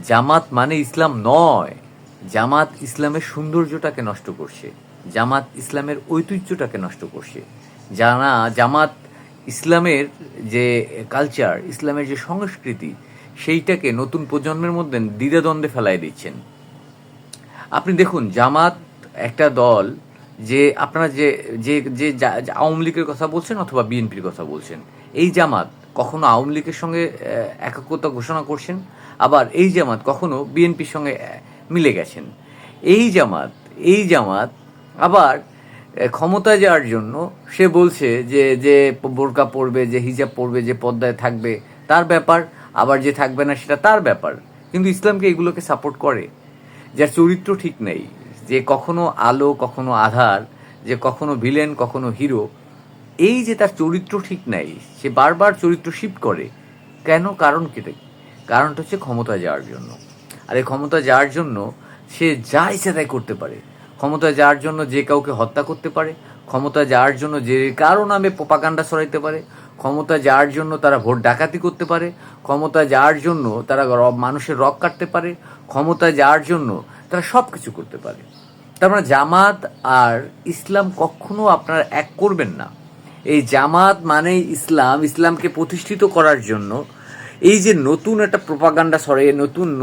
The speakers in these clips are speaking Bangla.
জামাত মানে ইসলাম নয়। জামাত ইসলামের সৌন্দর্যটাকে নষ্ট করছে, জামাত ইসলামের ঐতিহ্যটাকে নষ্ট করছে। জামাত ইসলামের যে কালচার, ইসলামের যে সংস্কৃতি, সেইটাকে নতুন প্রজন্মের মধ্যে দ্বিধাদ্বন্দ্বে ফেলাই দিচ্ছেন। আপনি দেখুন, জামাত একটা দল, যে আপনারা যে যে যে আওয়ামী লীগের কথা বলছেন অথবা বিএনপির কথা বলছেন, এই জামাত কখনো আওয়ামী লীগের সঙ্গে একাত্মতা ঘোষণা করছেন, আবার এই জামাত কখনো বিএনপির সঙ্গে মিলে গেছেন। এই জামাত আবার ক্ষমতায় যাওয়ার জন্য সে বলছে যে যে বোরকা পরবে, যে হিজাব পরবে, যে পর্দায় থাকবে তার ব্যাপার, আবার যে থাকবে না সেটা তার ব্যাপার। কিন্তু ইসলামকে এগুলোকে সাপোর্ট করে। যার চরিত্র ঠিক নেই, যে কখনো আলো কখনো আধার, যে কখনো ভিলেন কখনো হিরো, এই যে তার চরিত্র ঠিক নাই, সে বারবার চরিত্র শিফট করে কেন? কারণটা হচ্ছে ক্ষমতায় যাওয়ার জন্য। আর এই ক্ষমতায় যাওয়ার জন্য সে যা ইচ্ছা তাই করতে পারে। ক্ষমতায় যাওয়ার জন্য যে কাউকে হত্যা করতে পারে, ক্ষমতায় যাওয়ার জন্য যে কারো নামে প্রোপাগান্ডা ছড়াইতে পারে, ক্ষমতায় যাওয়ার জন্য তারা ভোট ডাকাতি করতে পারে, ক্ষমতায় যাওয়ার জন্য তারা মানুষের রগ কাটতে পারে, ক্ষমতায় যাওয়ার জন্য তারা সব কিছু করতে পারে। তার মানে জামাত আর ইসলাম কখনো আপনারা এক করবেন না। এই জামাত মানে ইসলামকে প্রতিষ্ঠিত করার জন্য এই যে নতুন একটা প্রোপাগান্ডা ছড়ায়,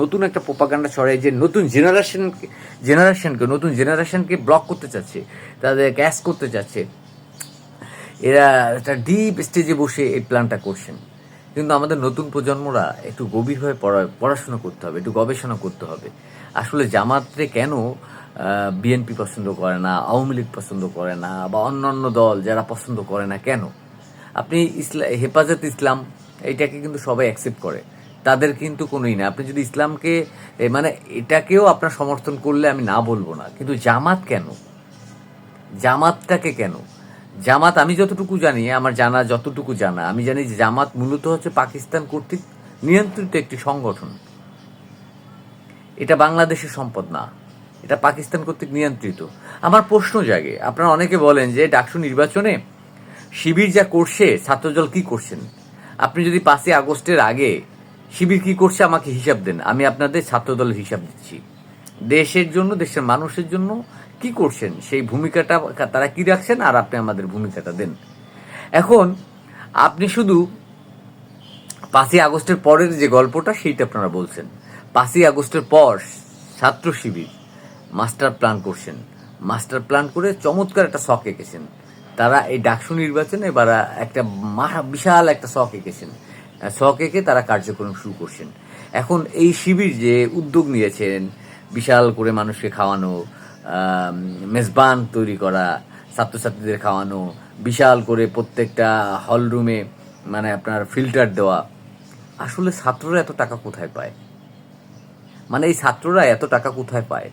নতুন একটা প্রোপাগান্ডা ছড়ায়, যে নতুন জেনারেশনকে ব্লক করতে চাচ্ছে, তাদের ক্যাশ করতে চাচ্ছে। এরা একটা ডিপ স্টেজে বসে এই প্ল্যানটা করছেন। কিন্তু আমাদের নতুন প্রজন্মরা একটু গভীরভাবে পড়াশোনা করতে হবে, একটু গবেষণা করতে হবে। আসলে জামাতরে কেন বিএনপি পছন্দ করে না, আওয়ামী লীগ পছন্দ করে না, বা অন্যান্য দল যারা পছন্দ করে না কেন? আপনি হেফাজত ইসলাম এইটাকে কিন্তু সবাই অ্যাকসেপ্ট করে, তাদের কিন্তু কোনোই না। আপনি যদি ইসলামকে মানে এটাকেও আপনার সমর্থন করলে আমি না বলবো না, কিন্তু জামাতটাকে কেন? জামাত আমি যতটুকু জানি, আমার যতটুকু জানা, আমি জানি যে জামাত মূলত হচ্ছে পাকিস্তান কর্তৃক নিয়ন্ত্রিত একটি সংগঠন। এটা বাংলাদেশের সম্পদ না, এটা পাকিস্তান কর্তৃক নিয়ন্ত্রিত। আমার প্রশ্ন জাগে, আপনারা অনেকে বলেন যে ডাকসু নির্বাচনে শিবির যা করছে, ছাত্রদল কি করছেন? আপনি যদি 5ই আগস্টের আগে শিবির কি করছে আমাকে হিসাব দেন, আমি আপনাদের ছাত্রদলের হিসাব দিচ্ছি। দেশের জন্য, দেশের মানুষের জন্য কি করছেন, সেই ভূমিকাটা তারা কি রাখছেন, আর আপনি আমাদের ভূমিকাটা দেন। এখন আপনি শুধু 5ই আগস্টের পরের যে গল্পটা সেইটা আপনারা বলছেন। 5ই আগস্টের পর ছাত্র শিবির মাস্টার প্ল্যান করছেন, মাস্টার প্ল্যান করে চমৎকার একটা শখ এঁকেছেন। তারা এই ডাকসু নির্বাচনে এবার একটা বিশাল একটা শখ এঁকেছেন, শখ এঁকে তারা কার্যক্রম শুরু করছেন। এখন এই শিবির যে উদ্যোগ নিয়েছেন, বিশাল করে মানুষকে খাওয়ানো, মেজবান তৈরি করা, ছাত্রছাত্রীদের খাওয়ানো, বিশাল করে প্রত্যেকটা হল রুমে মানে আপনার ফিল্টার দেওয়া, আসলে ছাত্ররা এত টাকা কোথায় পায়? মানে এই ছাত্ররা এত টাকা কোথায় পায়?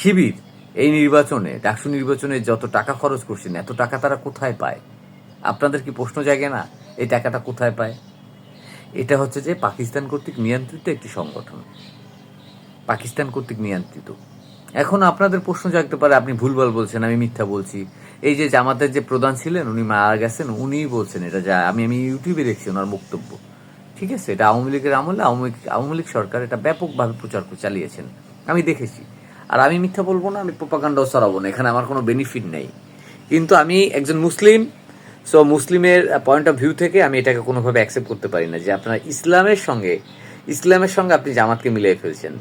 শিবির এই নির্বাচনে, ডাকসু নির্বাচনে যত টাকা খরচ করছেন, এত টাকা তারা কোথায় পায়? আপনাদের কি প্রশ্ন জাগে না এই টাকাটা কোথায় পায়? এটা হচ্ছে যে পাকিস্তান কর্তৃক নিয়ন্ত্রিত একটি সংগঠন, পাকিস্তান কর্তৃক নিয়ন্ত্রিত। এখন আপনাদের প্রশ্ন জাগতে পারে, আপনি ভুলভাল বলছেন, আমি মিথ্যা বলছি। এই যে জামাতের যে প্রধান ছিলেন, উনি মারা গেছেন, উনিই বলছেন এটা, যা আমি ইউটিউবে দেখছি ওনার বক্তব্য। ঠিক আছে, এটা আওয়ামী লীগের আমলে আওয়ামী লীগ সরকার এটা ব্যাপকভাবে প্রচার চালিয়েছেন, আমি দেখেছি। আর আমি মিথ্যা বলবো না, আমি প্রোপাগান্ডাও ছড়াবো না, এখানে আমার কোনো বেনিফিট নেই। কিন্তু আমি একজন মুসলিম, সো মুসলিমের পয়েন্ট অফ ভিউ থেকে আমি এটাকে কোনোভাবে অ্যাকসেপ্ট করতে পারি না যে আপনার ইসলামের সঙ্গে আপনি জামাতকে মিলিয়ে ফেলছেন।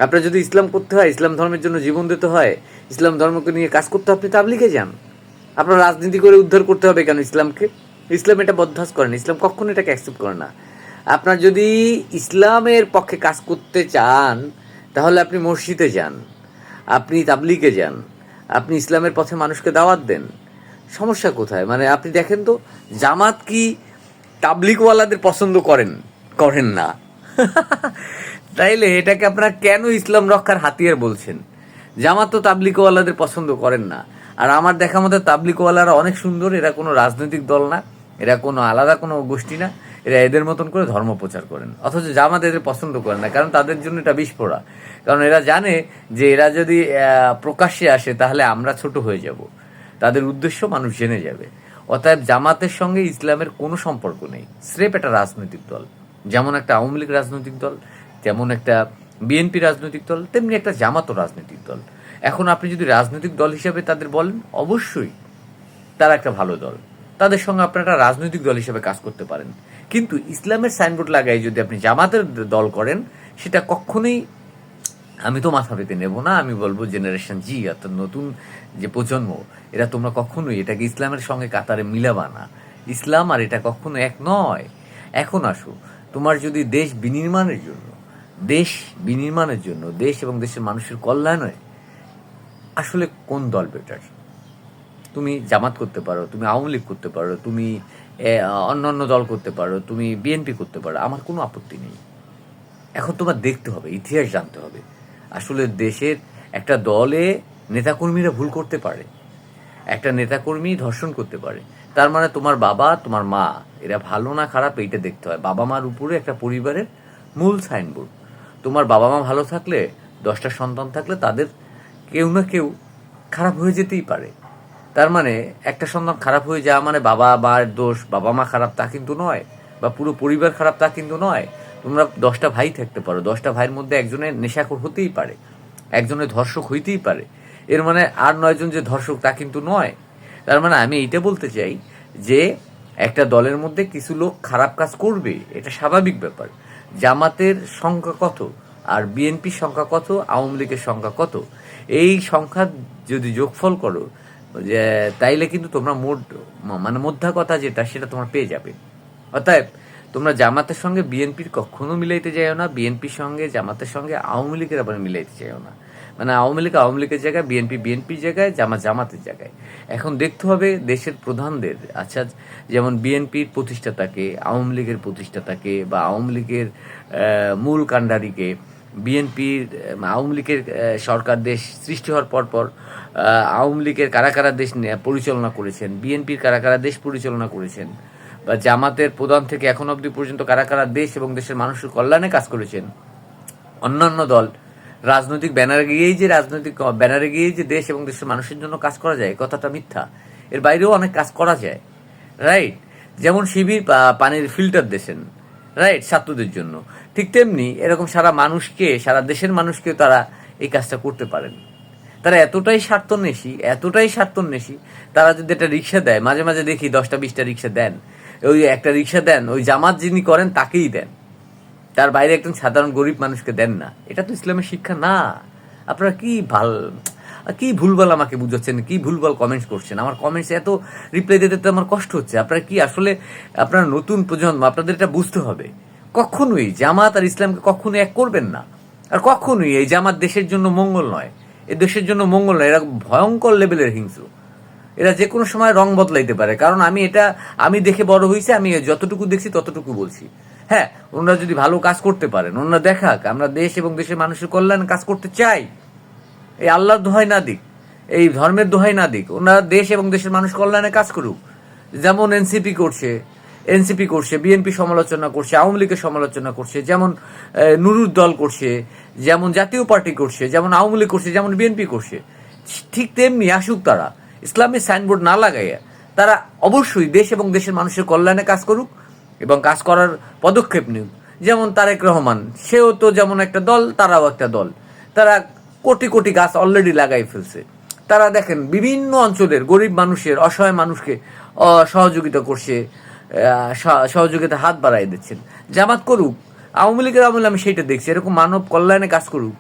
আপনার যদি ইসলাম করতে হয়, ইসলাম ধর্মের জন্য জীবন দিতে হয়, ইসলাম ধর্মকে নিয়ে কাজ করতে হয়, আপনি তাবলিগে যান। আপনার রাজনীতি করে উদ্ধার করতে হবে কেন ইসলামকে? ইসলাম এটা বরদাস্ত করে না, ইসলাম কখনো এটাকে অ্যাকসেপ্ট করে না। আপনার যদি ইসলামের পক্ষে কাজ করতে চান, তাহলে আপনি মসজিদে যান, আপনি তাবলিগে যান, আপনি ইসলামের পথে মানুষকে দাওয়াত দেন। সমস্যা কোথায়? মানে আপনি দেখেন তো, জামাত কি তাবলিগওয়ালাদের পছন্দ করেন না? তাইলে এটাকে আপনারা কেন ইসলাম রক্ষার হাতিয়ার বলছেন? জামাত তো তাবলিগওয়ালাদের পছন্দ করেন না। আর আমার দেখা মতো তাবলিগওয়ালারা অনেক সুন্দর, এরা কোনো রাজনৈতিক দল না, এরা কোনো আলাদা কোনো গোষ্ঠী না, এরা এদের মতন করে ধর্ম প্রচার করেন। অথচ জামাত এদের পছন্দ করে না, কারণ তাদের জন্য এটা বিস্ফোরা। কারণ এরা জানে যে এরা যদি প্রকাশ্যে আসে তাহলে আমরা ছোট হয়ে যাব, তাদের উদ্দেশ্য মানুষ জেনে যাবে। অতএব জামাতের সঙ্গে ইসলামের কোনো সম্পর্ক নেই, স্রেফ একটা রাজনৈতিক দল। যেমন একটা আওয়ামী লীগ রাজনৈতিক দল, যেমন একটা বিএনপি রাজনৈতিক দল, তেমনি একটা জামাতও রাজনৈতিক দল। এখন আপনি যদি রাজনৈতিক দল হিসেবে তাদের বলেন, অবশ্যই তারা একটা ভালো দল, তাদের সঙ্গে আপনারা একটা রাজনৈতিক দল হিসেবে কাজ করতে পারেন। কিন্তু ইসলামের সাইনবোর্ড লাগাই যদি আপনি জামাতের দল করেন, সেটা কখনোই আমি তো মাথা পেতে নেব না। আমি বলবো জেনারেশন জি, অর্থাৎ নতুন যে প্রজন্ম, এরা তোমরা কখনোই এটাকে ইসলামের সঙ্গে কাতারে মিলাবা না। ইসলাম আর এটা কখনো এক নয়। এখন আসো, তোমার যদি দেশ বিনির্মাণের জন্য, দেশ এবং দেশের মানুষের কল্যাণে আসলে কোন দল বেটার? তুমি জামাত করতে পারো, তুমি আওয়ামী লীগ করতে পারো, তুমি অন্যান্য দল করতে পারো, তুমি বিএনপি করতে পারো, আমার কোনো আপত্তি নেই। এখন তোমার দেখতে হবে, ইতিহাস জানতে হবে। আসলে দেশের একটা দলে নেতাকর্মীরা ভুল করতে পারে, একটা নেতাকর্মী ধর্ষণ করতে পারে, তার মানে তোমার বাবা, তোমার মা, এরা ভালো না খারাপ এইটা দেখতে হয়। বাবা মার উপরে একটা পরিবারের মূল সাইনবোর্ড। তোমার বাবা মা ভালো থাকলে, 10টা সন্তান থাকলে, তাদের কেউ না কেউ খারাপ হয়ে যেতেই পারে। তার মানে একটা সন্তান খারাপ হয়ে যাওয়া মানে বাবা মার দোষ, বাবা মা খারাপ তা কিন্তু নয়, বা পুরো পরিবার খারাপ তা কিন্তু নয়। তোমরা 10টা ভাই থাকতে পারো, 10টা ভাইয়ের মধ্যে একজনের নেশাখোর হতেই পারে, একজনের ধর্ষক হইতেই পারে। এর মানে আর 9জন যে ধর্ষক তা কিন্তু নয়। তার মানে আমি এইটা বলতে চাই যে একটা দলের মধ্যে কিছু লোক খারাপ কাজ করবে, এটা স্বাভাবিক ব্যাপার। জামাতের সংখ্যা কত আর বিএনপির সংখ্যা কত, আওয়ামী লীগের সংখ্যা কত, এই সংখ্যা যদি যোগফল করো, যে তাইলে কিন্তু তোমরা মোদ্দা কথা যেটা, সেটা তোমরা পেয়ে যাবে। অতএব তোমরা জামাতের সঙ্গে বিএনপির কখনো মিলাইতে যাইও না, বিএনপির সঙ্গে জামাতের সঙ্গে আওয়ামী লীগের আবার মিলাইতে চাইও না। মানে আওয়ামী লীগের জায়গায়, বিএনপির জায়গায়, জামাতের জায়গায়। এখন দেখতে হবে দেশের প্রধানদের, আচ্ছা যেমন বিএনপির প্রতিষ্ঠাতাকে, আওয়ামী লীগের প্রতিষ্ঠাতাকে, বা আওয়ামী লীগের মূল কাণ্ডারিকে, আওয়ামী লীগের সরকার দেশ সৃষ্টি হওয়ার পর আওয়ামী লীগের কারা কারা দেশ পরিচালনা করেছেন, বিএনপির কারা কারা দেশ পরিচালনা করেছেন, বা জামাতের প্রধান থেকে এখন অবধি পর্যন্ত কারা কারা দেশ এবং দেশের মানুষের কল্যাণে কাজ করেছেন। অন্যান্য দল রাজনৈতিক ব্যানারে গিয়েই যে দেশ এবং দেশের মানুষের জন্য কাজ করা যায়, কথাটা মিথ্যা। এর বাইরেও অনেক কাজ করা যায়, রাইট? যেমন শিবির পানির ফিল্টার দিয়েছেন, রাইট, ছাত্রদের জন্য। ঠিক তেমনি এরকম সারা দেশের মানুষকে তারা এই কাজটা করতে পারেন। তারা এতটাই স্বার্থন্বেষী, তারা যদি একটা রিক্সা দেয়, মাঝে মাঝে দেখি 10টা 20টা রিক্সা দেন, ওই একটা রিক্সা দেন, ওই জামাত যিনি করেন তাকেই দেন, তার বাইরে একজন সাধারণ গরিব মানুষকে দেন না। এটা তো ইসলামের শিক্ষা না। আপনারা কি ভুলভাল আমাকে বুঝাচ্ছেন, কি ভুলভাল কমেন্টস করছেন। আমার কমেন্টস এত রিপ্লাই দিতে আমার কষ্ট হচ্ছে। আপনারা কি আসলে, আপনারা নতুন প্রজন্ম, আপনাদের এটা বুঝতে হবে। কখনোই জামাত আর ইসলামকে কখনোই এক করবেন না। আর কখনোই এই জামাত দেশের জন্য মঙ্গল নয়, এ দেশের জন্য মঙ্গল নয়। এরা ভয়ঙ্কর লেভেলের হিংস্র, এরা যে কোনো সময় রং বদলাইতে পারে। কারণ আমি দেখে বড় হয়েছি, আমি যতটুকু দেখছি ততটুকু বলছি। হ্যাঁ, ওনারা যদি ভালো কাজ করতে পারেন, ওনারা দেখাক, আমরা দেশ এবং দেশের মানুষের কল্যাণে কাজ করতে চাই। এই আল্লাহর দোহাই না দিক, এই ধর্মের দোহাই না দিক, ওনারা দেশ এবং দেশের মানুষ কল্যাণে কাজ করুক। যেমন এনসিপি করছে, বিএনপি সমালোচনা করছে, আওয়ামী লীগের সমালোচনা করছে, যেমন নুরুর দল করছে, যেমন জাতীয় পার্টি করছে, যেমন আওয়ামী লীগ করছে, যেমন বিএনপি করছে। ঠিক তেমনি আসুক তারা, ইসলামের সাইনবোর্ড না লাগাইয়া তারা অবশ্যই দেশ এবং দেশের মানুষের কল্যাণে কাজ করুক এবং কাজ করার পদক্ষেপ নিক। যেমন তারেক রহমান, সেও তো যেমন একটা দল, তারাও একটা দল। তারা কোটি কোটি গাছ অলরেডি লাগাই ফেলছে। তারা দেখেন বিভিন্ন অঞ্চলের গরিব মানুষের, অসহায় মানুষকে সহযোগিতা করছে, সহযোগিতা হাত বাড়াই দিচ্ছেন। জামাত করুক, আওয়ামী লীগের আমলে আমি সেইটা দেখছি, এরকম মানব কল্যাণে কাজ করুক।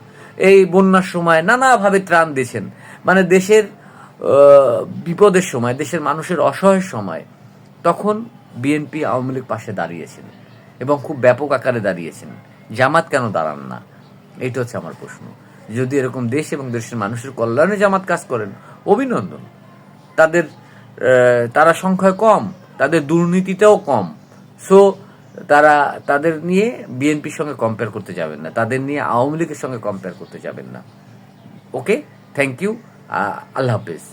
এই বন্যার সময় নানাভাবে ত্রাণ দিয়েছেন, মানে দেশের বিপদের সময়, দেশের মানুষের অসহায়ের সময়, তখন বিএনপি আওয়ামী লীগ পাশে দাঁড়িয়েছেন এবং খুব ব্যাপক আকারে দাঁড়িয়েছেন। জামাত কেন দাঁড়ান না? এইটা হচ্ছে আমার প্রশ্ন। যদি এরকম দেশ এবং দেশের মানুষের কল্যাণে জামাত কাজ করেন, অভিনন্দন। তারা সংখ্যায় কম, তাদের দুর্নীতিটাও কম। সো তাদের নিয়ে বিএনপির সঙ্গে কম্পেয়ার করতে যাবেন না, তাদের নিয়ে আওয়ামী লীগের সঙ্গে কম্পেয়ার করতে যাবেন না। ওকে, থ্যাংক ইউ, আল্লাহ হাফেজ।